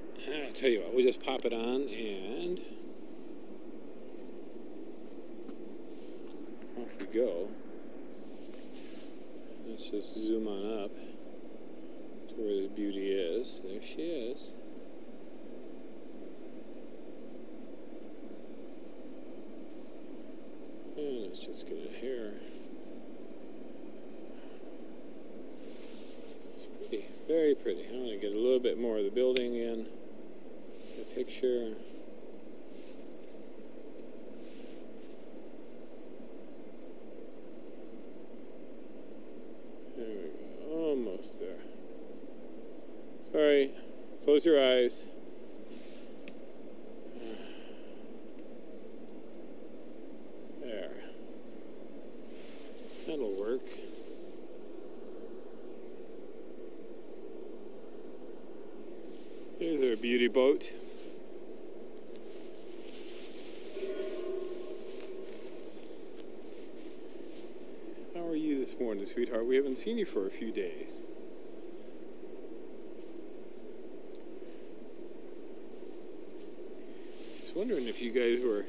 I'll tell you what, we'll just pop it on and off we go. Let's just zoom on up to where the beauty is. There she is. And let's just get it here. It's pretty, very pretty. I want to get a little bit more of the building in the picture. There we go. Almost there. Sorry. Close your eyes. There. That'll work. There's our beauty boat. How are you this morning, sweetheart? We haven't seen you for a few days. Just wondering if you guys were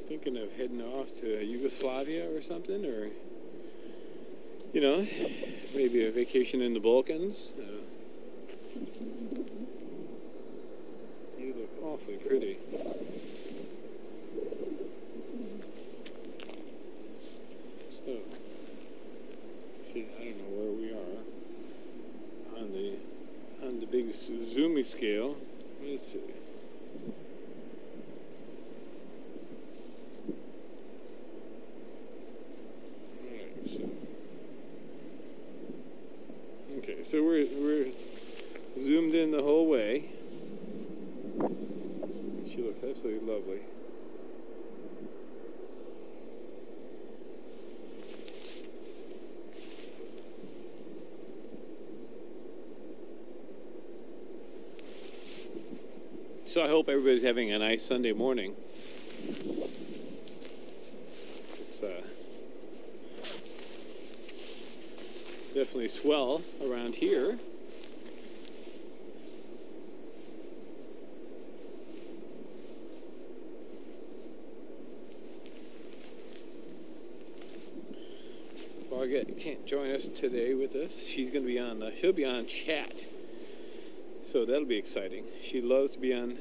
thinking of heading off to Yugoslavia or something, or, you know, maybe a vacation in the Balkans. You look awfully pretty. So, see, I don't know where we are on the big zoomy scale. Let's see. Alright, so okay, so we're zoomed in the whole way. She looks absolutely lovely. So I hope everybody's having a nice Sunday morning. It's definitely swell around here. Barget can't join us today with us. She's going to be on. She'll be on chat. So that'll be exciting. She loves to be on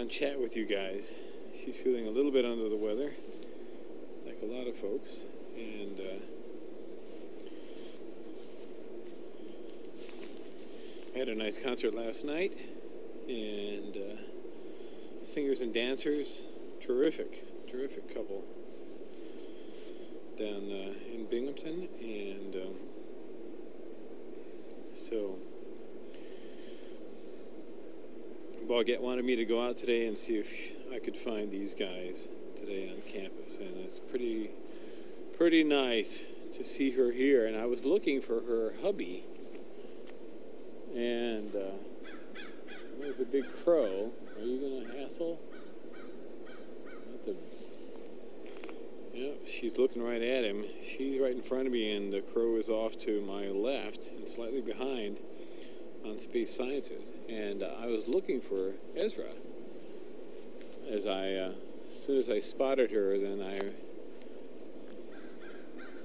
chat with you guys. She's feeling a little bit under the weather, like a lot of folks. And I had a nice concert last night, and singers and dancers, terrific couple down in Binghamton, and so Boggett wanted me to go out today and see if I could find these guys today on campus, and it's pretty nice to see her here. And I was looking for her hubby, and there's a big crow. Are you gonna hassle? Yep, she's looking right at him. She's right in front of me, and the crow is off to my left and slightly behind on Space Sciences. And I was looking for Ezra. As soon as I spotted her, then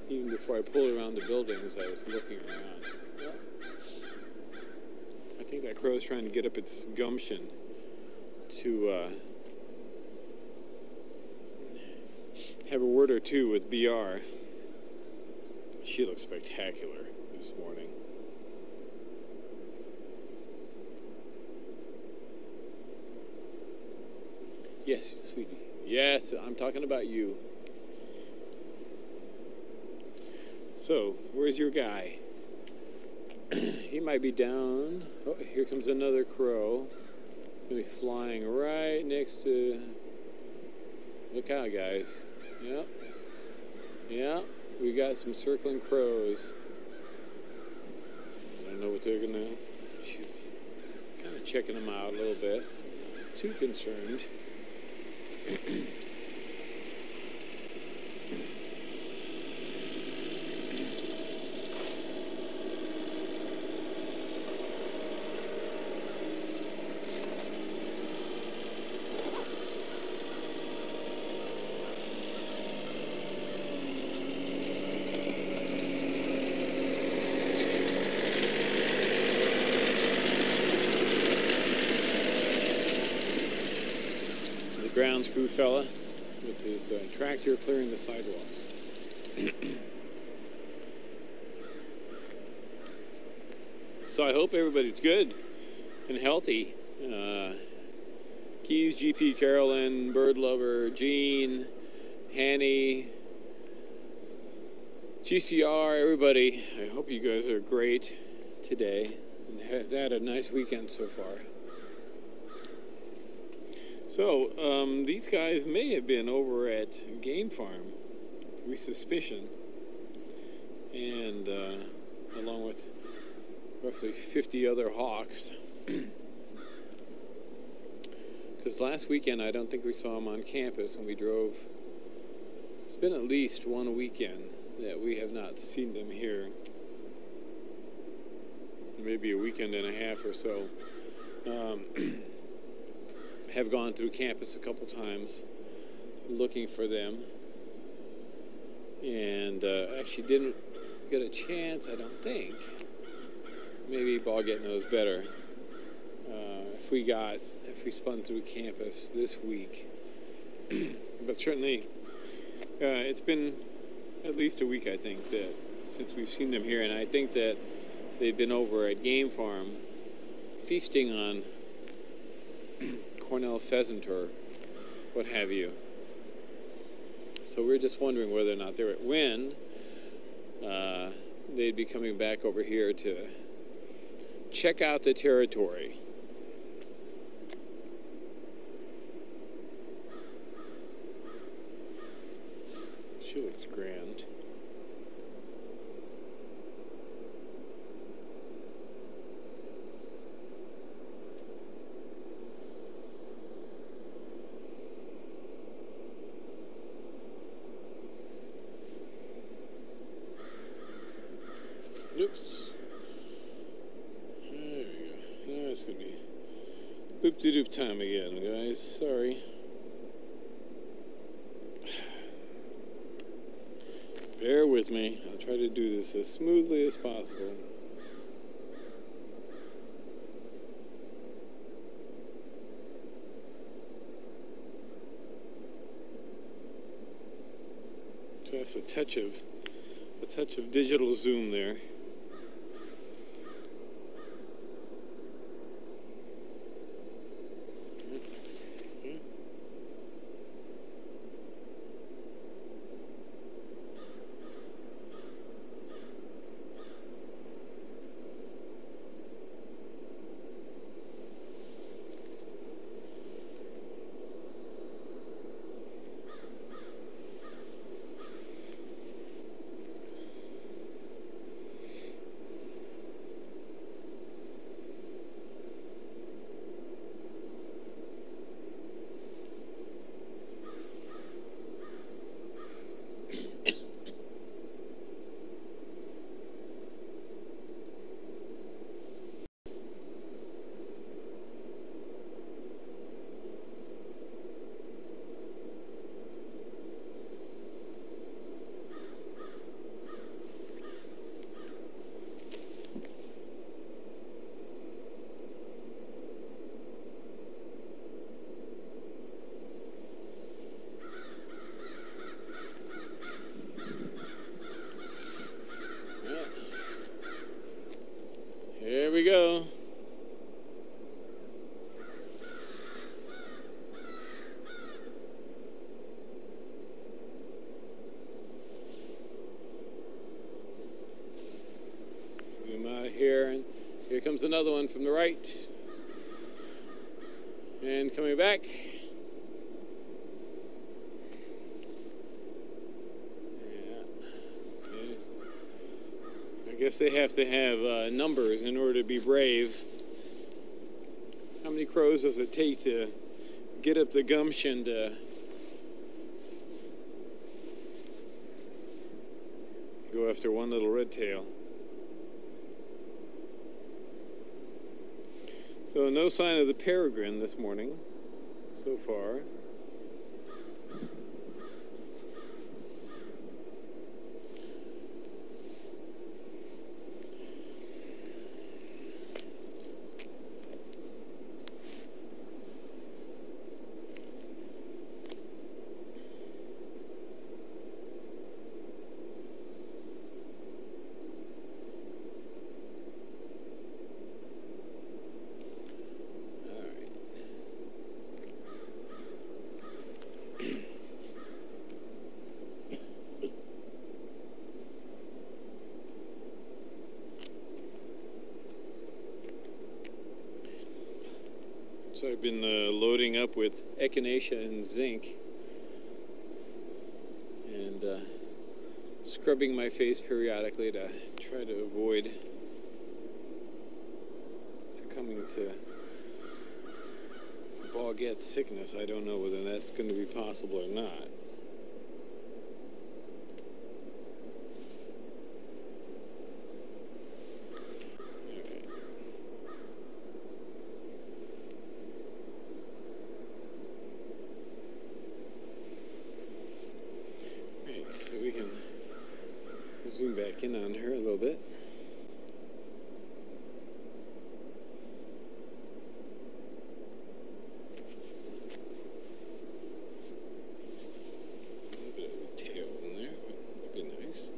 even before I pulled around the buildings, I was looking around. Well, I think that crow is trying to get up its gumption to have a word or two with BR. She looks spectacular this morning. Yes, sweetie. Yes, I'm talking about you. So, where's your guy? He might be down. Oh, here comes another crow. He'll be flying right next to... Look out, guys. Yep. Yeah, we got some circling crows. I don't know what they're gonna... She's kind of checking them out a little bit. Too concerned. grounds crew fella with his tractor clearing the sidewalks. So I hope everybody's good and healthy. Keys, GP, Carolyn, Bird Lover, Jean, Hanny, GCR, everybody. I hope you guys are great today and have had a nice weekend so far. So, these guys may have been over at Game Farm, we suspicion, and along with roughly 50 other hawks. Because last weekend I don't think we saw them on campus, and we drove. It's been at least one weekend that we have not seen them here. Maybe a weekend and a half or so. Have gone through campus a couple times looking for them, and actually didn't get a chance, I don't think. Maybe Ballgett knows better. If we spun through campus this week. But certainly it's been at least a week, I think, that since we've seen them here, and I think that they've been over at Game Farm feasting on Cornell pheasant or what have you. So we're just wondering whether or not when they'd be coming back over here to check out the territory. She looks grand. Oops. There we go. Now it's going to be boop-de-doop time again, guys. Sorry. Bear with me. I'll try to do this as smoothly as possible. So that's a touch of digital zoom there. Here we go. Zoom out here, and here comes another one from the right. And coming back. I guess they have to have numbers in order to be brave. How many crows does it take to get up the gumption to go after one little red tail? So no sign of the peregrine this morning so far. So I've been loading up with echinacea and zinc and scrubbing my face periodically to try to avoid succumbing to Bourgette's sickness. I don't know whether that's going to be possible or not. So we can zoom back in on her a little bit. A little bit of a tail in there would be nice.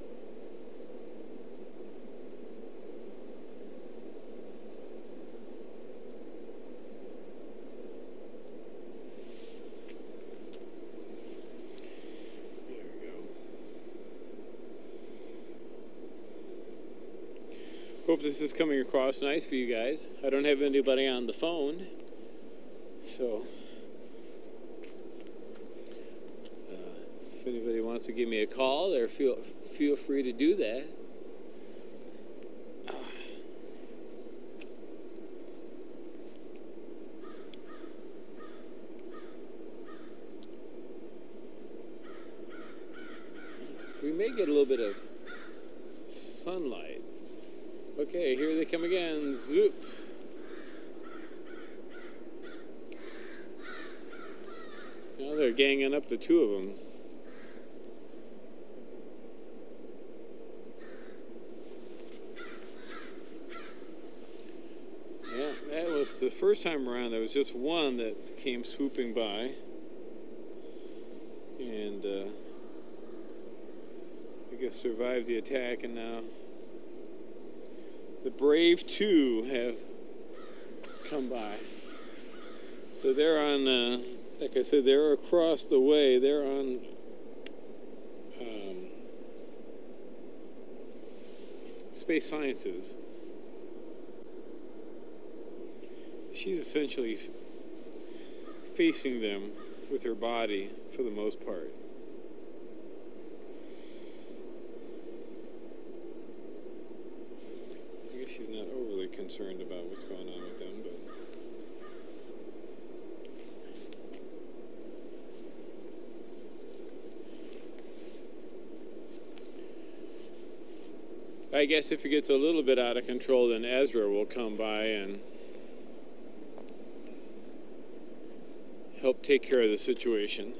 Hope this is coming across nice for you guys. I don't have anybody on the phone, so if anybody wants to give me a call, or feel free to do that. We may get a little bit of sunlight. Okay, here they come again. Zoop. Now they're ganging up, the two of them. Yeah, that was the first time around. There was just one that came swooping by. And I guess survived the attack, and now the brave two have come by. So they're on, like I said, they're across the way. They're on Space Sciences. She's essentially facing them with her body for the most part. She's not overly concerned about what's going on with them, but I guess if it gets a little bit out of control, then Ezra will come by and help take care of the situation.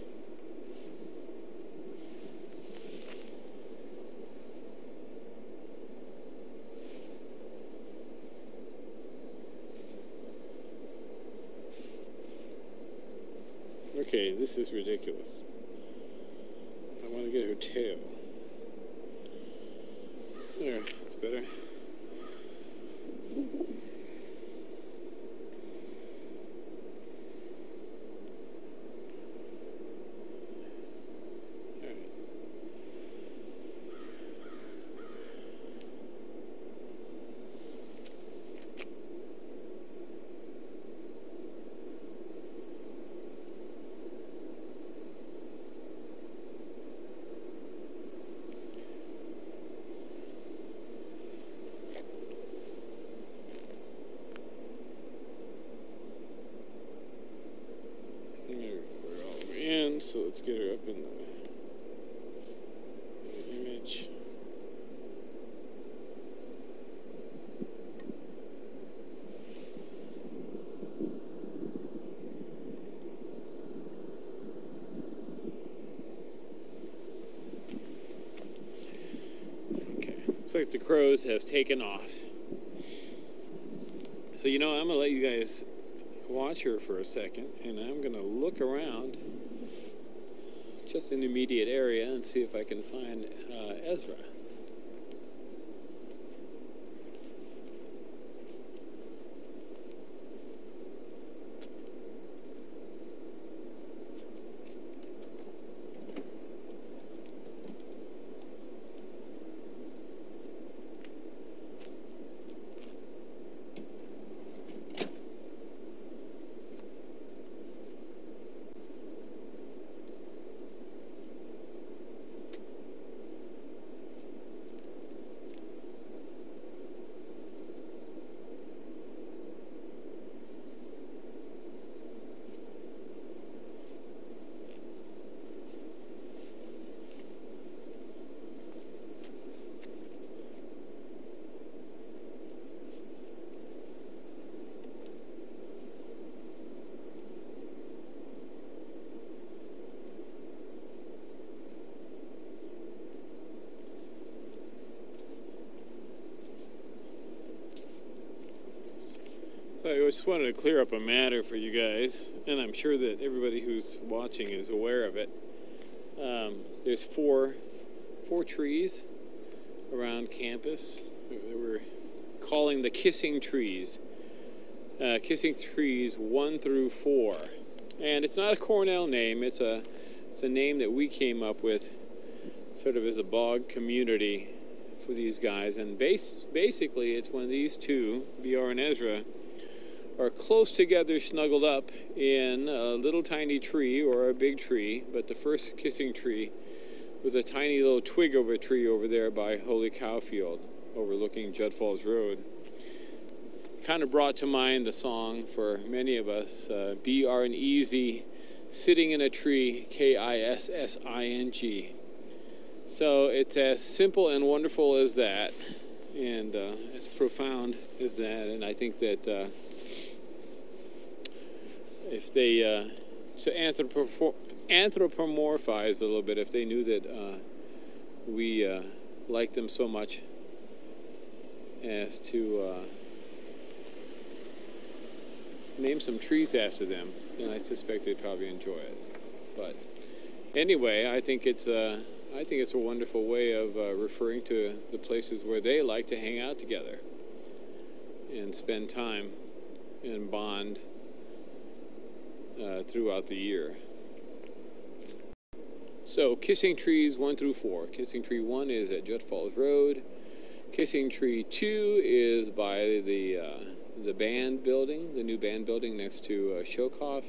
Okay, this is ridiculous. I want to get her tail. There, that's better. So let's get her up in the image. Okay, looks like the crows have taken off. So I'm going to let you guys watch her for a second, and I'm going to look around just in the immediate area and see if I can find Ezra. So I just wanted to clear up a matter for you guys, and I'm sure that everybody who's watching is aware of it. There's four trees around campus that we're calling the kissing trees. Kissing trees 1 through 4. And it's not a Cornell name, it's a name that we came up with sort of as a bog community for these guys. And basically it's when these two, BR and Ezra, are close together, snuggled up in a little tiny tree or a big tree, but the first kissing tree was a tiny little twig of a tree over there by Holy Cow Field, overlooking Judd Falls Road. Kind of brought to mind the song for many of us, BR and Easy, Sitting in a Tree, KISSING. So it's as simple and wonderful as that, and as profound as that, and I think that if they to anthropomorphize a little bit, if they knew that we liked them so much as to name some trees after them, then I suspect they'd probably enjoy it. But anyway, I think it's a wonderful way of referring to the places where they like to hang out together and spend time and bond throughout the year. So kissing trees 1 through 4. Kissing tree 1 is at Judd Falls Road. Kissing tree 2 is by the band building, the new band building next to Shokoff.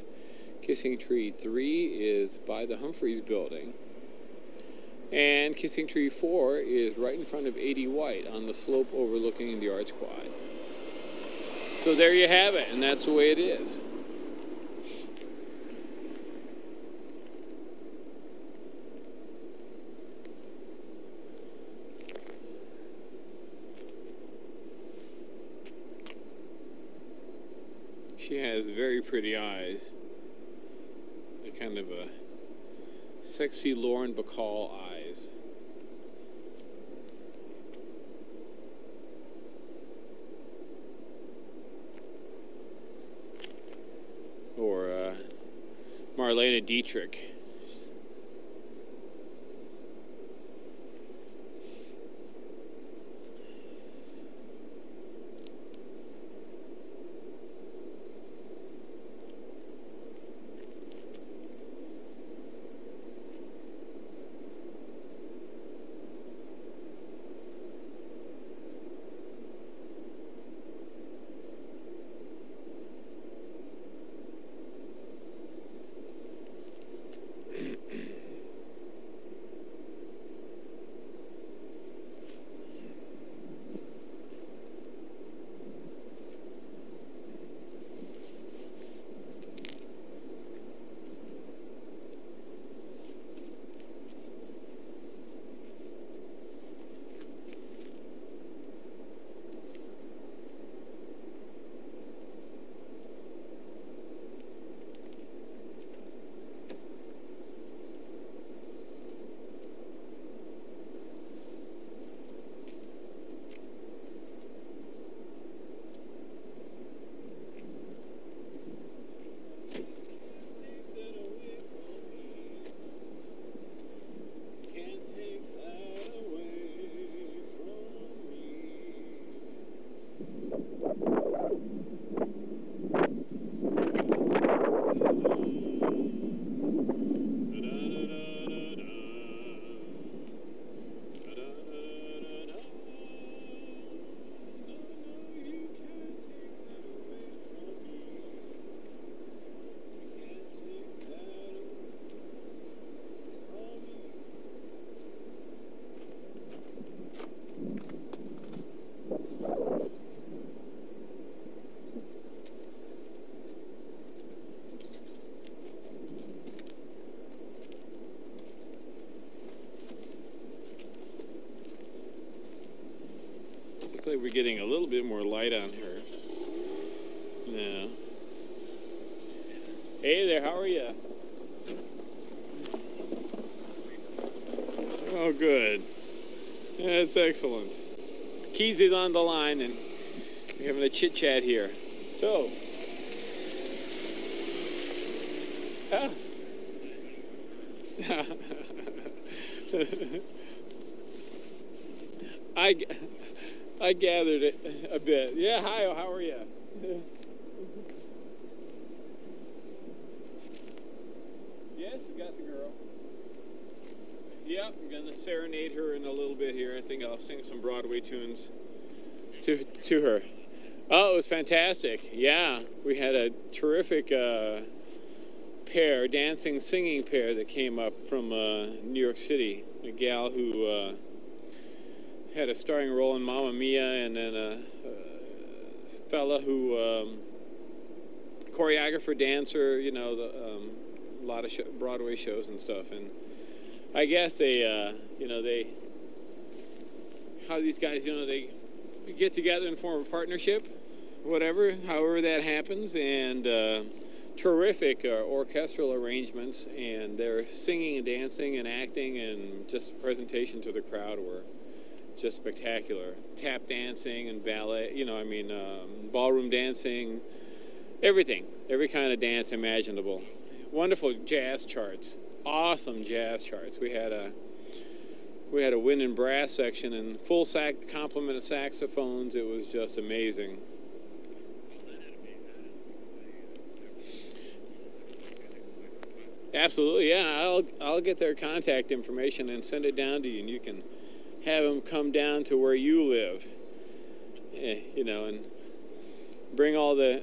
Kissing tree 3 is by the Humphreys building. And kissing tree 4 is right in front of 80 White on the slope overlooking the Arts Quad. So there you have it, and that's the way it is. She has very pretty eyes. They're kind of a sexy Lauren Bacall eyes. Or Marlena Dietrich. Looks like we're getting a little bit more light on her now. Hey there, how are you? Oh, good. That's excellent. Keys is on the line, and we're having a chit-chat here. So, I, I gathered it a bit. Yeah, hi, how are you? Yes, you got the girl. Yep, I'm gonna serenade her in a little bit here. I think I'll sing some Broadway tunes to her. Oh, it was fantastic. Yeah, we had a terrific pair, dancing, singing pair that came up from New York City. A gal who had a starring role in Mamma Mia, and then a fella who choreographer, dancer, you know, a lot of Broadway shows and stuff. And I guess they, you know, how these guys, you know, they get together and form a partnership, whatever, however that happens, and terrific orchestral arrangements, and their singing and dancing and acting and just presentation to the crowd were just spectacular. Tap dancing and ballet, you know, I mean, ballroom dancing, everything, every kind of dance imaginable. Wonderful jazz charts, awesome jazz charts. We had a wind and brass section and full complement of saxophones. It was just amazing. Absolutely, yeah. I'll get their contact information and send it down to you, and you can have them come down to where you live, you know, and bring all the.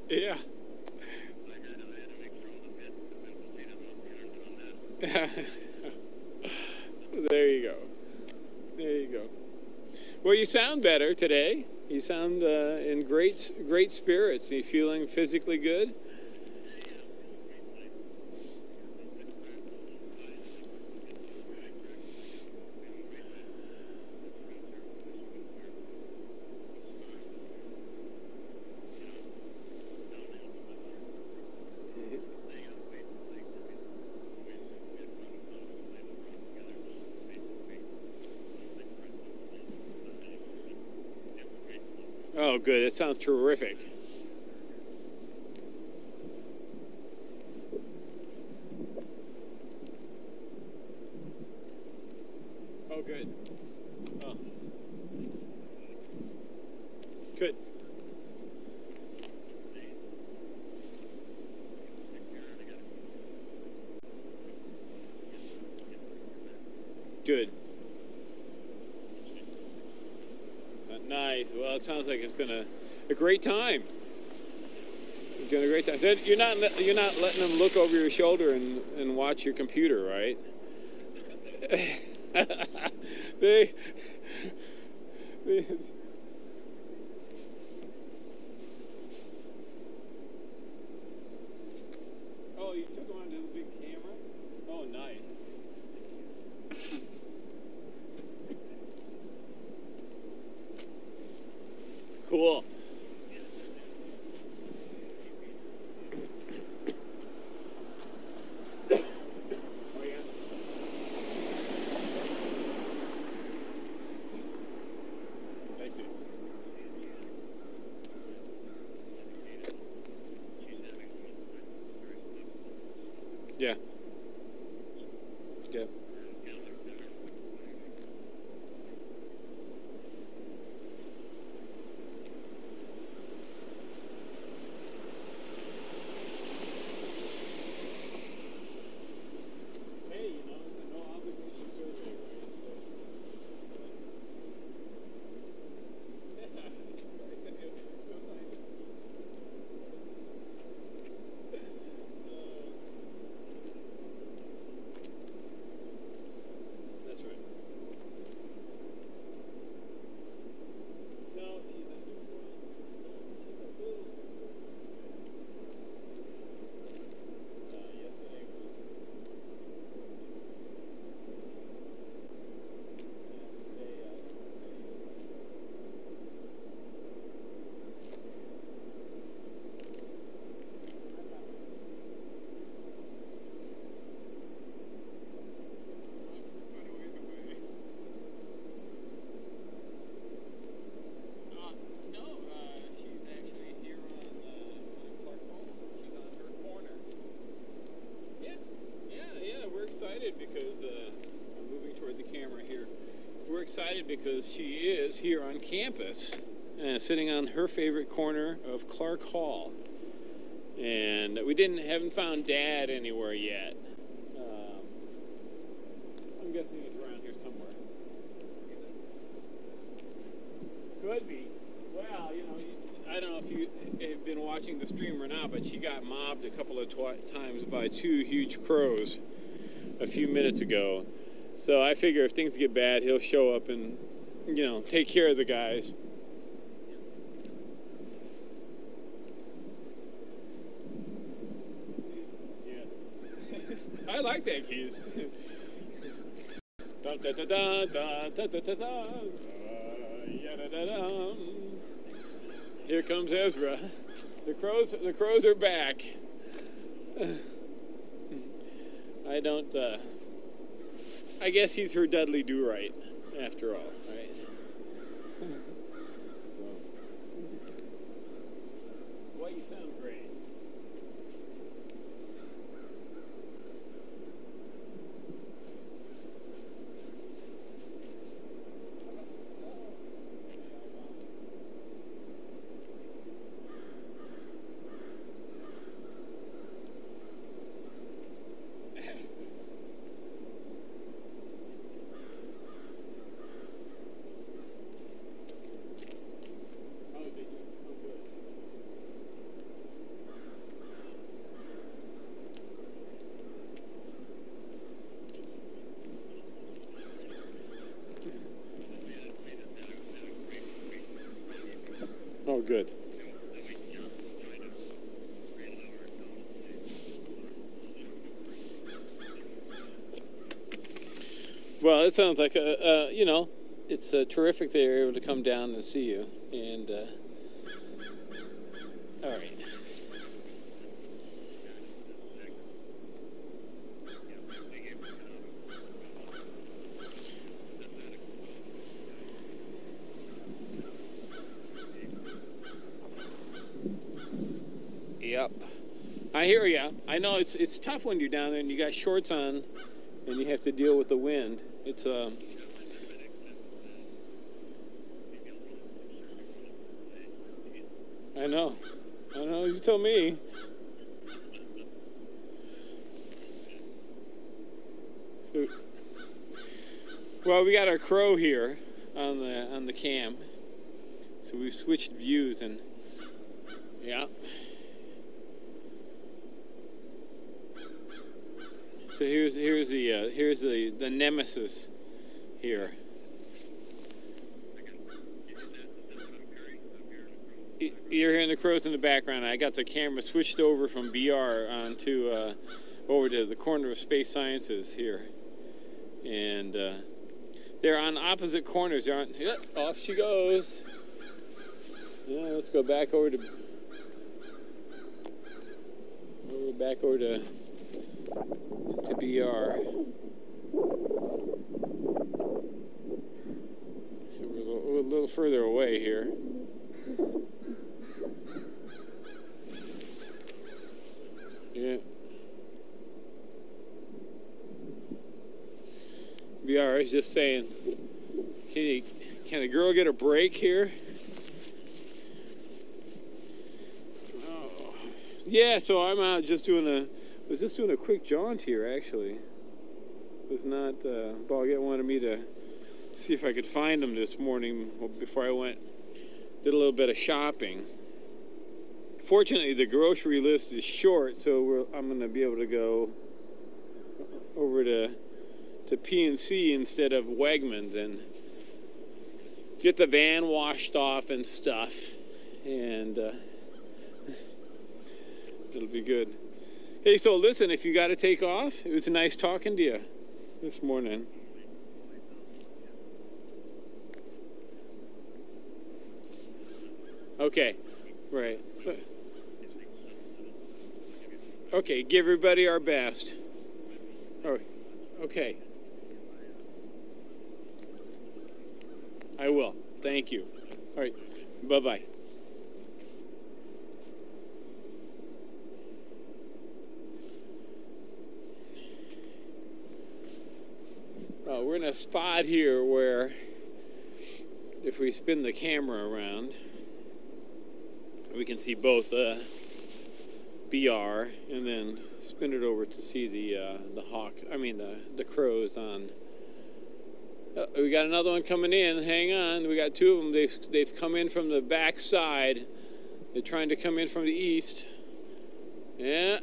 Yeah. There you go. There you go. Well, you sound better today. You sound in great spirits. Are you feeling physically good? Oh, good. It sounds terrific. Oh, good. Oh. Good. Good. Nice. Well, it sounds like it's been a great time. It's been a great time. So you're not letting them look over your shoulder and watch your computer, right? they Oh, you took them onto the big camera? Oh, nice. Cool. Oh, yeah. I see. Yeah. Okay. Hey, you know, no obligation survey, right? excited because she is here on campus, sitting on her favorite corner of Clark Hall. And we haven't found Dad anywhere yet. I'm guessing he's around here somewhere. Could be. Well, you know, I don't know if you have been watching the stream or not, but she got mobbed a couple of times by 2 huge crows a few minutes ago. So I figure if things get bad, he'll show up and, you know, take care of the guys. Yes. I like that keys. Da da da da da da da da da. Here comes Ezra. The crows are back. I guess he's her Dudley Do-Right, after all, right? Well, you sound great. Oh, good. Well, it sounds like you know, it's terrific that you're able to come down and see you. And all right. Yep. I hear ya. I know it's tough when you're down there and you got shorts on and you have to deal with the wind. It's I know. You tell me. So, well, we got our crow here on the cam. So we've switched views and yeah. So here's the nemesis here. You're hearing the crows in the background. I got the camera switched over from BR onto over to the corner of Space Sciences here, and they're on opposite corners. They're on. Yep, off she goes. Yeah, let's go back over to BR. So we're a little further away here. Yeah. BR is just saying, can a girl get a break here? Oh. Yeah, so I'm out just doing a quick jaunt here, actually. Was not, Boggett wanted me to see if I could find them this morning before I did a little bit of shopping. Fortunately, the grocery list is short, so I'm going to be able to go over to PNC instead of Wegmans and get the van washed off and stuff, and it'll be good. Hey, so listen, if you got to take off, it was nice talking to you this morning. Okay, right. Okay, give everybody our best. Oh, okay. I will. Thank you. All right. Bye-bye. We're in a spot here where if we spin the camera around, we can see both BR, and then spin it over to see the hawk. I mean the crows on. Oh, we got another one coming in. Hang on, we got two of them. They've come in from the back side. They're trying to come in from the east. Yeah.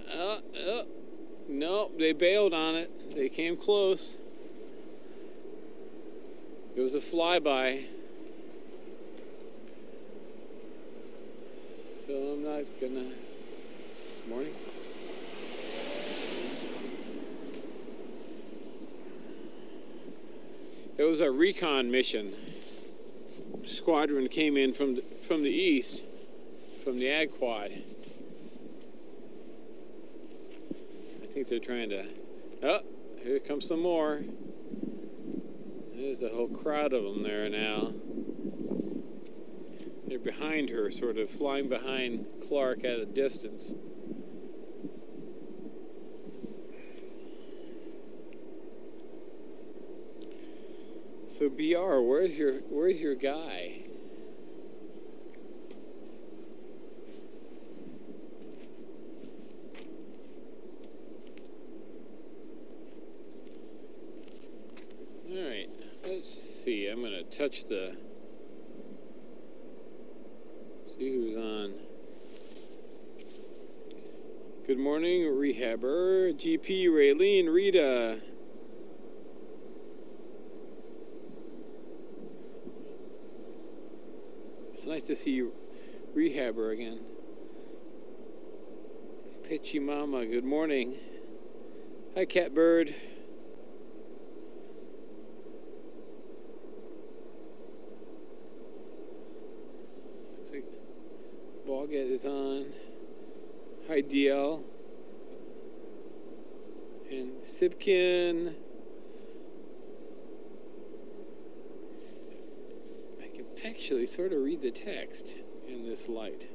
No, they bailed on it. They came close. It was a flyby. So I'm not gonna. Morning. It was a recon mission. Squadron came in from the east, from the ag quad. I think they're trying to. Oh, here comes some more. There's a whole crowd of them there now. They're behind her, sort of flying behind Clark at a distance. So BR, where's your guy? All right, let's see. I'm gonna touch the. See who's on. Good morning, Rehabber, GP, Raylene, Rita. It's nice to see you, Rehabber, again. Techi Mama, good morning. Hi, Catbird. Looks like Boggett is on. Hi, DL. And Sipkin. Actually sort of read the text in this light.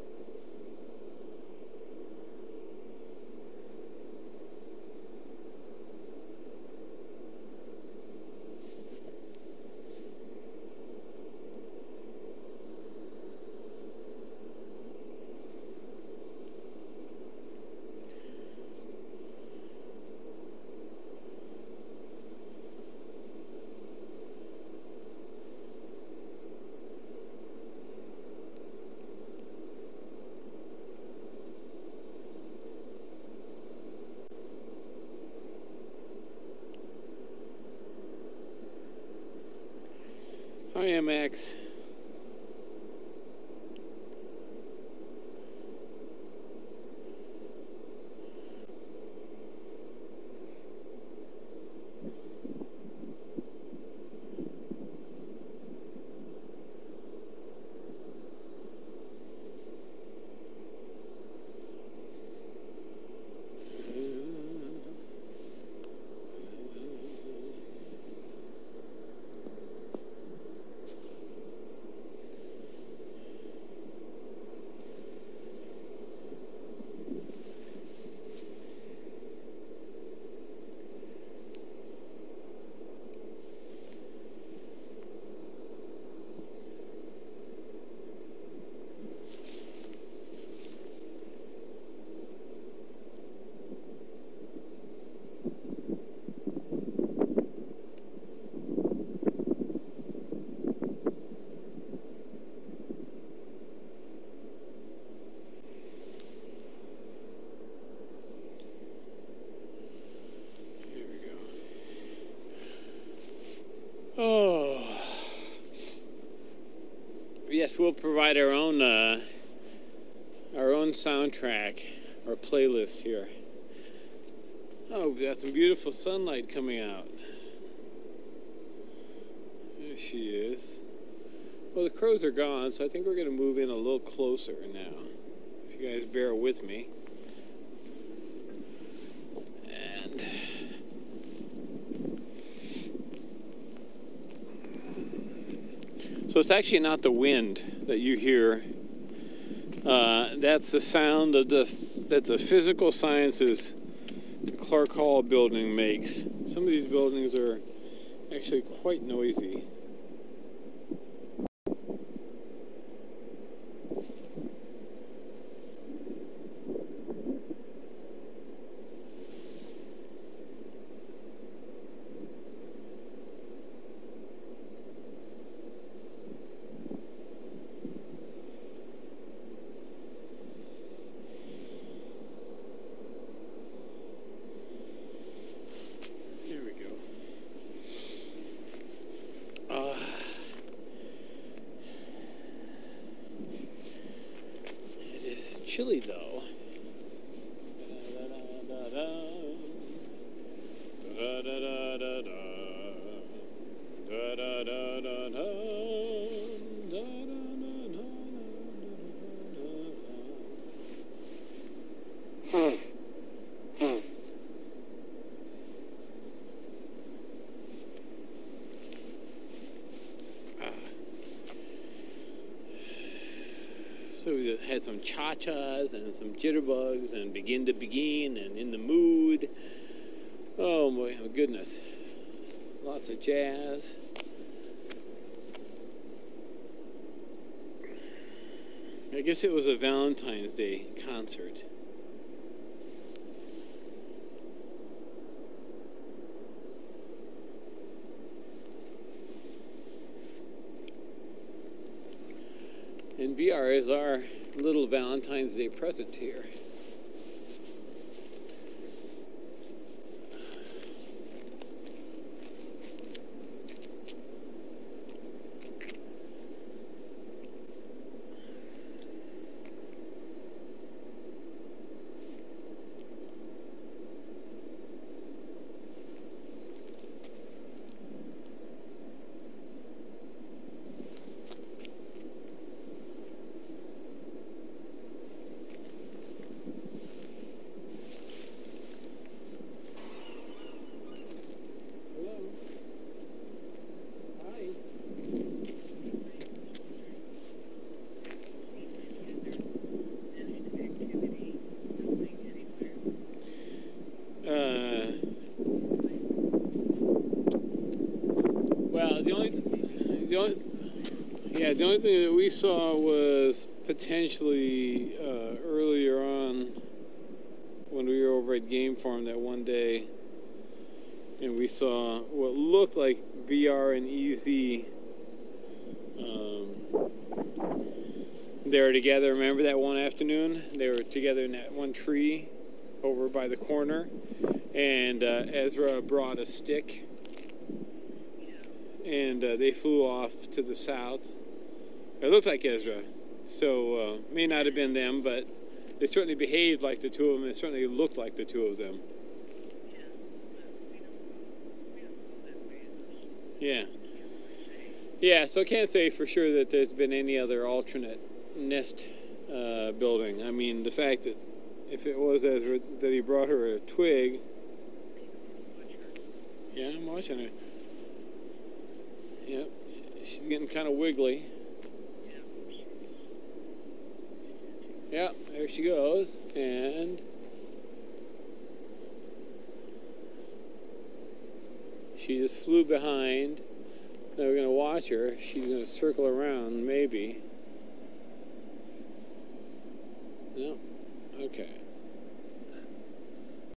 Hi, MX. Oh, yes, we'll provide our own soundtrack, our playlist here. Oh, we've got some beautiful sunlight coming out. There she is. Well, the crows are gone, so I think we're going to move in a little closer now. If you guys bear with me. And so it's actually not the wind that you hear. That's the sound of that the physical sciences the Clark Hall building makes. Some of these buildings are actually quite noisy. Chilly though. So we had some cha-chas and some jitterbugs and Begin to Begin and In the Mood. Oh my goodness. Lots of jazz. I guess it was a Valentine's Day concert. And BR is our little Valentine's Day present here. Well, the only thing that we saw was potentially earlier on when we were over at Game Farm that one day, and we saw what looked like BR and EZ. They were together. Remember that one afternoon? They were together in that one tree over by the corner, and Ezra brought a stick, and they flew off to the south. It looked like Ezra, so may not have been them, but they certainly behaved like the two of them. It certainly looked like the two of them. Yeah. Yeah, so I can't say for sure that there's been any other alternate nest building. I mean, the fact that if it was Ezra, that he brought her a twig. Yeah, I'm watching her. Yep, she's getting kind of wiggly. Yep, there she goes, and she just flew behind. Now we're going to watch her. She's going to circle around, maybe. No? Okay.